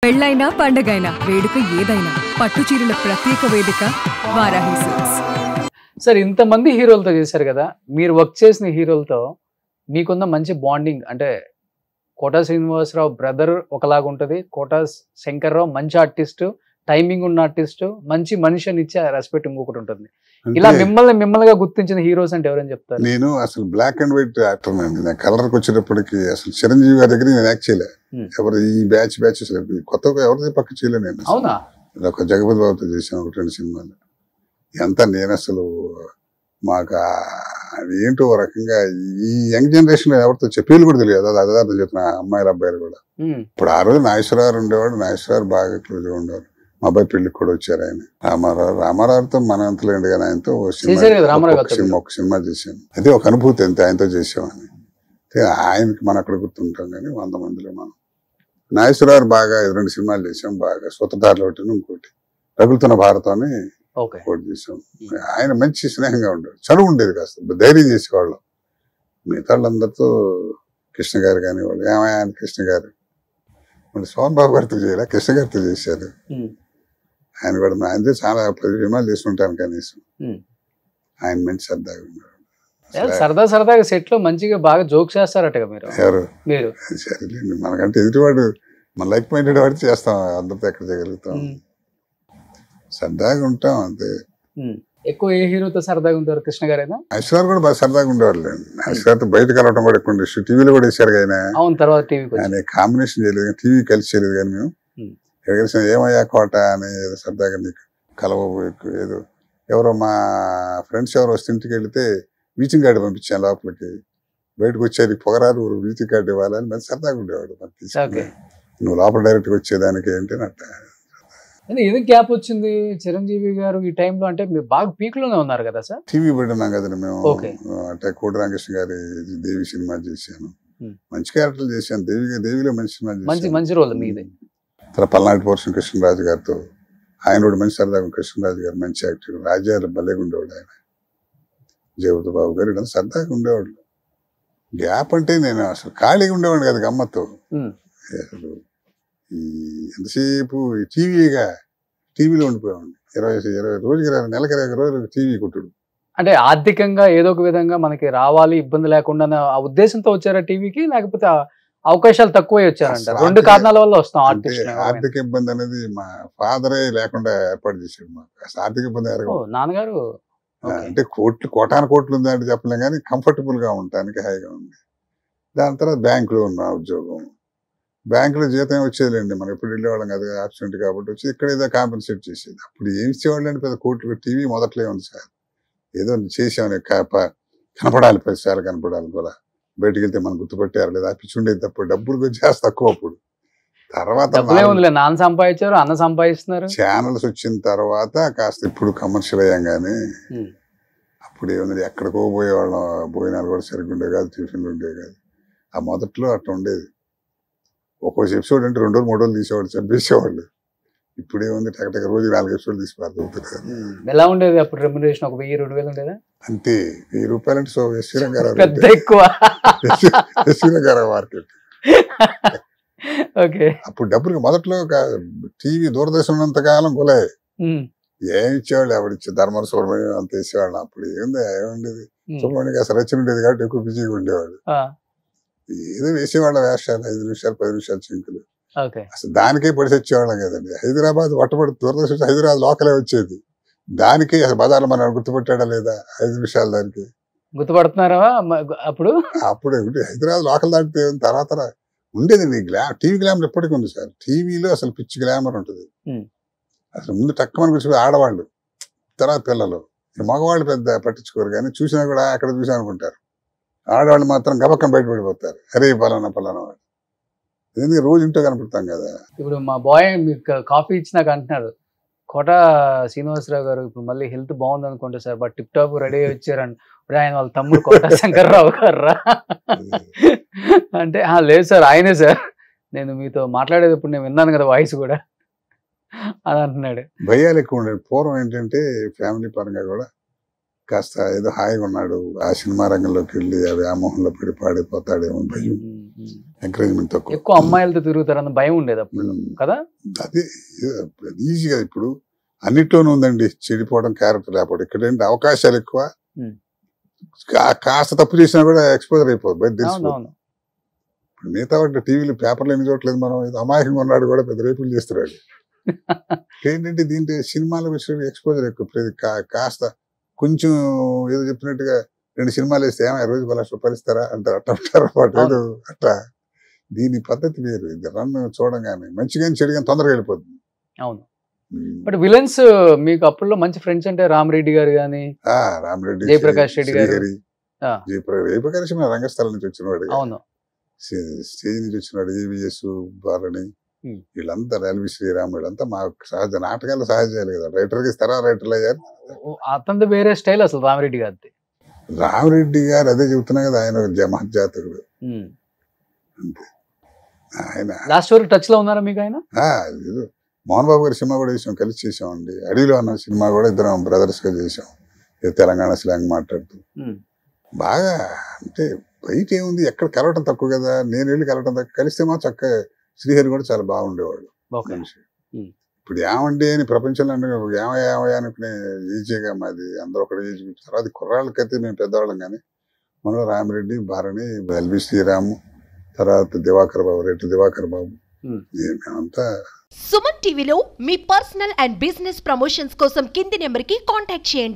పెళ్ళైనా పండగైనా వేడుక ఏదైనా పట్టు చీరల ప్రత్యేక వేదిక వారాహి సిల్క్స్. సార్ ఇంతమంది హీరోలతో చేశారు కదా, మీరు వర్క్ చేసిన హీరోలతో మీకున్న మంచి బాండింగ్ అంటే కోటా శ్రీనివాసరావు బ్రదర్ ఒకలాగా ఉంటుంది, కోటా శంకర్రావు మంచి ఆర్టిస్ట్, టైమింగ్ ఉన్న ఆర్టిస్ట్, మంచి మనిషి అని ఇచ్చే రెస్పెక్ట్ ఇంకొకటి ఉంటుంది. ఇలా మిమ్మల్నిగా గుర్తించిన హీరోస్ అంటే ఎవరైనా చెప్తారు? నేను అసలు బ్లాక్ అండ్ వైట్ యాక్టర్ అండి. నేను కలర్కి వచ్చేటప్పటికి అసలు చిరంజీవి గారి దగ్గర నేను యాక్ట్ చేయలే. ఎవరు ఈ బ్యాచ్ అసలు కొత్తగా ఎవరిది పక్క చేయలే. నేను అవునా? ఒక జగపతి బాబుతో చేశాను ఒక 2 సినిమాలు. ఎంత నేను అసలు మాకు అది ఏంటో రకంగా ఈ యంగ్ జనరేషన్ లో ఎవరితో చెప్పేది కూడా తెలియదు. అది అదార్థం చెప్తున్నా అమ్మాయిల అబ్బాయిలు కూడా. ఇప్పుడు ఆ రోజు నాగేశ్వరరావు ఉండేవాడు, నాగేశ్వరరావు బాగా క్లోజ్గా ఉండేవాడు. మా అబ్బాయి పెళ్లికి కూడా వచ్చారు ఆయన. రామారావుతో మన అంతలేండి కానీ ఆయనతో ఒక సినిమా చేశాను. అదే ఒక అనుభూతి అంతే, ఆయనతో చేసామని. ఆయనకి మనం అక్కడ గుర్తుంటాం కానీ 100 మందిలో మనం. నాగేశ్వరరావు బాగా 2 సినిమాలు చేసాం. బాగా సూత్రధారులు ఒకటి, ఇంకోటి రగులుతున్న భారతం అని ఒకటి చేసాం. ఆయన మంచి స్నేహంగా ఉండేవాడు, చదువు ఉండేది, కాస్త ధైర్యం చేసేవాళ్ళం. మిగతా వాళ్ళందరితో కృష్ణ గారు కానీ వాళ్ళు ఏమయ్య కృష్ణ గారు మళ్ళీ సోమన్ బాబు గారితో చేయలే, కృష్ణ గారితో చేశారు. ఆయన కూడా ఆయనతో చాలా 10 సినిమాలు చేస్తుంటాను కనీసం. ఆయన మంచి సరదాగా ఉండేవాడు. సరదాగా సెట్ లో మంచిగా బాగా జోక్స్ చేస్తారట మీరు. ఎవరు? మీరు. సరేలేండి, మనకంటే ఎదుటివాడు మన లైక్ మైండెడ్ వాడితే చేస్తాం, అందరితో ఎక్కడ చేయగలుగుతాం. సరదాగా ఉంటాం అంతే. ఎక్కువ ఏ హీరోతో సరదాగా ఉంటారు? కృష్ణ గారేనా? ఐశ్వర్య కూడా బాగా సరదాగా ఉండేవాళ్ళు. ఐశ్వర్యతో బయట కలవటం కూడా ఎక్కువ ఉండేది. టీవీలో కూడా వేసారు ఆయన. అవును, తర్వాత టీవీ ఆయన కాంబినేషన్ చేయలేదు, టీవీ కలిసి చేయలేదు. కానీ మేము కలిసిన ఏమయ్యా కోట అని సరదాగా నీకు కలవ ఏదో ఎవరో మా ఫ్రెండ్స్ ఎవరు వస్తే ఇంటికి వెళితే విజిటింగ్ కార్డు పంపించాను లోపలికి. బయటకు వచ్చేది పొగరారు విజిటింగ్ కార్డు ఇవ్వాలని మంచి సరదాగా ఉండేవాడు. నువ్వు లోపల డైరెక్ట్గా వచ్చేదానికి ఏంటి అట్ట. ఎందుకు గ్యాప్ వచ్చింది చిరంజీవి గారు ఈ టైంలో? అంటే మీరు బాగా పీక్ లోనే ఉన్నారు కదా సార్. టీవీ పడినాం కదండి మేము. అంటే కోటి రామకృష్ణ గారి దేవి సినిమా చేశాను, మంచి క్యారెక్టర్లు చేశాను. దేవిలో మంచి సినిమా, మంచి రోల్ మీది. తర్వాత పల్నాటి పోర్షన్ కృష్ణరాజు గారితో, ఆయన కూడా మంచి సరదాగా. కృష్ణరాజు గారు మంచి యాక్టర్, రాజారు భలేగా ఉండేవాడు ఆయన. జగపతి బాబు గారు ఇలా సరదాగా ఉండేవాళ్ళు. గ్యాప్ అంటే నేను అసలు ఖాళీగా ఉండేవాడు కదా గమ్మత్తు. అసలు ఈ ఎంతసేపు టీవీలో ఉండిపోయామండి. 20 రోజుకి నెలకి 20 రోజులు టీవీ కొట్టుడు. అంటే ఆర్థికంగా ఏదో ఒక విధంగా మనకి రావాలి, ఇబ్బంది లేకుండా ఆ ఉద్దేశంతో వచ్చారా టీవీకి, లేకపోతే అవకాశాలు తక్కువ వచ్చారంట? 2 కారణాల వల్ల వస్తాం. ఆర్థిక ఇబ్బంది అనేది మా ఫాదరే లేకుండా ఏర్పాటు చేశాడు మాకు. అసలు ఆర్థిక ఇబ్బంది నాన్నగారు అంటే కోటాను కోట్లు ఉందంటే చెప్పలేం కానీ కంఫర్టబుల్ గా ఉండటానికి హాయిగా ఉంది. దాని తర్వాత బ్యాంకులో ఉన్న ఉద్యోగం, బ్యాంకులో జీతం వచ్చేదిలేండి. మనం ఎప్పుడు వెళ్ళేవాళ్ళం కదా, ఆబ్సెంట్ కాబట్టి వచ్చి ఇక్కడ ఏదో కాంపెన్సేట్ చేసేది. అప్పుడు ఏం ఇచ్చేవాళ్ళు అండి, పెద్ద కోట్లు. టీవీ మొదట్లో ఉంది సార్, ఏదో చేసామని కనపడాలి, 10 సార్లు కనపడాలి కూడా. బయటకు వెళ్తే మనం గుర్తుపెట్టారు లేదా పిచ్చుండేది తప్ప డబ్బులు చేస్తే తక్కువ. అప్పుడు తర్వాత నాన్న సంపాదించారు, అన్న సంపాదిస్తున్నారు. ఛానల్స్ వచ్చిన తర్వాత కాస్త ఇప్పుడు కమర్షియల్ అయ్యాం కానీ అప్పుడు ఏముంది, ఎక్కడికో పోయేవాళ్ళం. భోజనాలు కూడా సరిగ్గా ఉండేవి కాదు, టిఫిన్లు ఉండేవి కాదు. ఆ మొదట్లో అట్లా ఉండేది. ఒక్కో ఎపిసోడ్ అంటే 2 రోజులు 3 రోజులు తీసేవాళ్ళు, చంపేసేవాళ్ళు. ఇప్పుడు ఏముంది, టకటక రోజు 4 ఎపిసోడ్లు తీసి పారుతుంటారు. ఎలా ఉండేది అప్పుడు రెమ్యునరేషన్? 1000-2000 ఉండేదా? అంతే. 1000 రూపాయలు అంటే శ్రీరంగారావు మార్కెట్. అప్పుడు డబ్బులు మొదట్లో టీవీ దూరదర్శనం ఉన్నంతకాలం కొలే ఏమి ఇచ్చేవాళ్ళు. ఎవరిచ్చే ధర్మర సుబ్రహ్మణ్యం అంత వేసేవాళ్ళు. అప్పుడు ఏముండేది, సుబ్రహ్మణ్యం అసలు రచన ఉండేది కాబట్టి ఎక్కువ బిజీగా ఉండేవాడు. ఏదో వేసేవాళ్ళ వేషాలు, 5 నిమిషాలు 10 నిమిషాలు చింకులు. అసలు దానికే పడి వచ్చేవాళ్ళం కదండి. హైదరాబాద్ వట్టబడి దూరదర్శనం హైదరాబాద్ లోకలే వచ్చేది. దానికే అసలు బజార్లో మనం గుర్తుపెట్టాడా లేదా 5 నిమిషాలు దానికి గుర్తుపడుతున్నారా అప్పుడు? హైదరాబాద్ లోకల్ దాటితే తర్వాత ఉండేదండి టీవీ గ్లామర్ ఎప్పటికీ ఉంది సార్. టీవీలో అసలు పిచ్చి గ్లామర్ ఉంటుంది. అసలు ముందు టక్కమని కూర్చొని ఆడవాళ్ళు, తర్వాత పిల్లలు. మగవాళ్ళు పెద్ద పట్టించుకోరు కానీ చూసినా కూడా అక్కడ చూసా అనుకుంటారు. ఆడవాళ్ళు మాత్రం గబక్కం బయటపడిపోతారు. అరే పలానా వాడు. ఎందుకంటే రోజు ఇంట్లో కనపడతాం కదా. ఇప్పుడు మా బాయ్ మీకు కాఫీ ఇచ్చినాక అంటున్నారు, కోట శ్రీనివాసరావు గారు ఇప్పుడు మళ్ళీ హెల్త్ బాగుంది అనుకుంటా sir, but tip top ready వచ్చారని. ఆయన వాళ్ళ తమ్ముడు కోట శంకర్రావు గారు అంటే లేదు సార్, ఆయనే సార్, నేను మీతో మాట్లాడేటప్పుడు నేను విన్నాను కదా వాయిస్ కూడా అని అంటున్నాడు. భయాలు ఎక్కువ ఉండేది పూర్వం. ఏంటంటే ఫ్యామిలీ పరంగా కూడా కాస్త ఏదో హాయిగా ఉన్నాడు, ఆ సినిమా రంగంలోకి వెళ్ళి ఆ వ్యామోహంలో పడి పాడిపోతాడేమో భయం, ఎంకరేజ్మెంట్ తక్కువ. ఎక్కువ అమ్మాయిలతో తిరుగుతారన్న భయం ఉండేది అప్పుడు కదా. అది ఈజీగా ఇప్పుడు అన్నిట్లోనూ ఉందండి చెడిపోవడం, క్యారెక్టర్ లేకపోవడం. ఇక్కడ ఏంటి అవకాశాలు ఎక్కువ, కాస్త తప్పు చేసినా కూడా ఎక్స్పోజర్ అయిపోదు, బయట తెలిసిపోతుంది. ఇప్పుడు మిగతా వాటి టీవీలు పేపర్లు ఎన్ని చూడట్లేదు మనం, అమాయకంగా ఉన్నాడు కూడా పెద్ద రేపులు చేస్తున్నాడు. ఏంటంటే దీంట్లో సినిమాల విషయం ఎక్స్పోజర్ ఎక్కువ. కాస్త కొంచెం ఏదో చెప్పినట్టుగా 2 సినిమాలు వేస్తే ఏమో రోజు 1 లక్ష రూపాయలు ఇస్తారా అంటారు, అట్లా ఏదో అట్లా. దీని పద్ధతి వేరు. ఇది రన్ చూడంగానే మంచిగా చెడుగా తొందరగా వెళ్ళిపోతుంది. అవును. బట్ విలన్స్ మీకు అప్పుల్లో మంచి ఫ్రెండ్స్ అంటే రామరెడ్డి గారు కానీ, రామరెడ్డి, జయప్రకాష్ రెడ్డి గారు. జయప్రకాష్ రంగస్థలం నుంచి వచ్చినవాడు, అవును, స్టేజ్ నుంచి వచ్చినాడు. ఏవిఎస్ బాలని వీళ్ళంతా, ఎల్వి శ్రీరామ్ వీళ్ళంతా మా సహజ నాటకాలు సహజాలు కదా. రైటర్కి ఇస్తారా, రైటర్లు అయ్యారు. అతనిది వేరే స్టైల్ అసలు రామరెడ్డి గారిది. రామరెడ్డి గారు అదే చెబుతున్నా కదా, ఆయన మహజాతకుడు అంతే. ఆయన లాస్ట్ వరకు టచ్ లో ఉన్నారా మీకు ఆయన? మోహన్ బాబు గారి సినిమా కూడా వేసాం, కలిసి చేసామండి. అడవిలో అన్న సినిమా కూడా ఇద్దరం బ్రదర్స్ గా చేసాం, తెలంగాణ స్లాంగ్ మాట్లాడుతూ. బాగా అంటే బయట ఏముంది, ఎక్కడ కలవటం తక్కువ కదా. నేను వెళ్ళి కలవటం తక్కువ, కలిస్తే మా చక్కగా శ్రీహరి కూడా చాలా బాగుండేవాడు మనిషి. ఇప్పుడు ఏమండి అని ప్రపంచంలో ఏమయ్యా అనుకునే ఈజీగా మాది, అందరూ ఒకటి ఏజ్. తర్వాత కుర్రాళ్ళకైతే మేము పెద్దవాళ్ళం, కానీ మనలో రామిరెడ్డి, భారణి, ఎల్వి శ్రీరాము, తర్వాత దివాకర్ బాబు, రెడ్డి దివాకర్ బాబు, మేమంతా. సుమన్ టీవీలో మీ పర్సనల్ అండ్ బిజినెస్ ప్రమోషన్స్ కోసం కింది నెంబర్కి కాంటాక్ట్ చేయండి.